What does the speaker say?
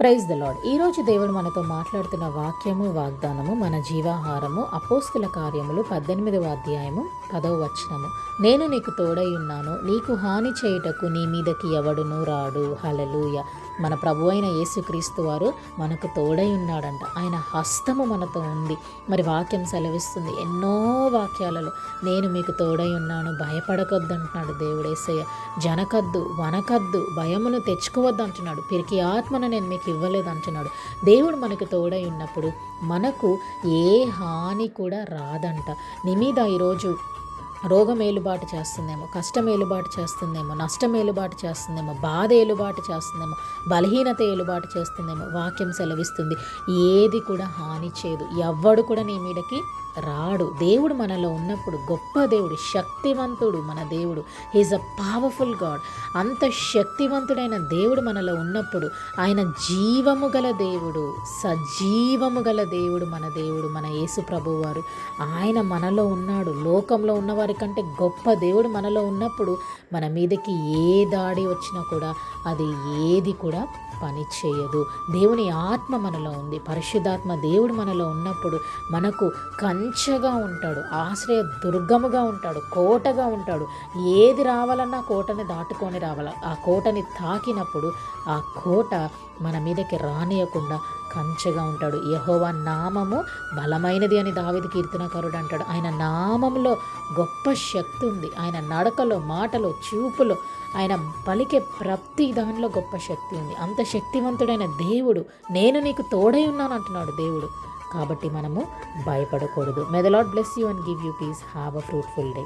Praise the lord. ఈరోజు దేవుడు మనతో మాట్లాడుతున్న వాక్యము వాగ్దానము మన జీవాహారము అపోస్తుల కార్యములు 18వ అధ్యాయము 10వ వచనము. నేను నీకు తోడై ఉన్నాను, నీకు హాని చేయుటకు నీ మీదకి ఎవడును రాడు. హల్లెలూయా. మన ప్రభు అయిన యేసుక్రీస్తు వారు మనకు తోడై ఉన్నాడంట. ఆయన హస్తము మనతో ఉంది. మరి వాక్యం సెలవిస్తుంది ఎన్నో వాక్యాలలో, నేను మీకు తోడై ఉన్నాను, భయపడకొద్దు అంటున్నాడు దేవుడు. యేసయ్య జనకద్దు, వనకద్దు, భయమును తెచ్చుకోవద్దు అంటున్నాడు. పిరికి ఆత్మను నేను మీకు ఇవ్వలేదు అంటున్నాడు. దేవుడు మనకు తోడై ఉన్నప్పుడు మనకు ఏ హాని కూడా రాదంట. నీ మీద ఈరోజు రోగం ఏలుబాటు చేస్తుందేమో, కష్టం ఏలుబాటు చేస్తుందేమో, నష్టం ఏలుబాటు చేస్తుందేమో, బాధ ఏలుబాటు చేస్తుందేమో, బలహీనత ఏలుబాటు చేస్తుందేమో. వాక్యం సెలవిస్తుంది ఏది కూడా హాని చేయదు, ఎవ్వడు కూడా నీ మీదకి రాడు. దేవుడు మనలో ఉన్నప్పుడు గొప్ప దేవుడు, శక్తివంతుడు మన దేవుడు. He is a powerful god. అంత శక్తివంతుడైన దేవుడు మనలో ఉన్నప్పుడు ఆయన జీవము గల దేవుడు, సజీవము గల దేవుడు మన దేవుడు, మన యేసు ప్రభువు వారు. ఆయన మనలో ఉన్నాడు. లోకంలో ఉన్నవారి కంటే గొప్ప దేవుడు మనలో ఉన్నప్పుడు మన మీదకి ఏ దాడి వచ్చినా కూడా అది ఏది కూడా పని చేయదు. దేవుని ఆత్మ మనలో ఉంది, పరిశుద్ధాత్మ దేవుడు మనలో ఉన్నప్పుడు మనకు కంచెగా ఉంటాడు, ఆశ్రయ దుర్గముగా ఉంటాడు, కోటగా ఉంటాడు. ఏది రావాలన్నా కోటని దాటుకొని రావాలి. ఆ కోటని తాకినప్పుడు ఆ కోట మన మీదకి రానియకుండా కంచెగా ఉంటాడు. యెహోవా నామము బలమైనది అని దావీదు కీర్తనకారుడు అంటాడు. ఆయన నామంలో గొప్ప శక్తి ఉంది. ఆయన నడకలో, మాటలో, చూపులో, ఆయన పలికే ప్రతి దానిలో గొప్ప శక్తి ఉంది. అంత శక్తివంతుడైన దేవుడు నేను నీకు తోడై ఉన్నాను అంటున్నాడు దేవుడు. కాబట్టి మనము భయపడకూడదు. May the lord bless you and give you peace. Have a fruitful day.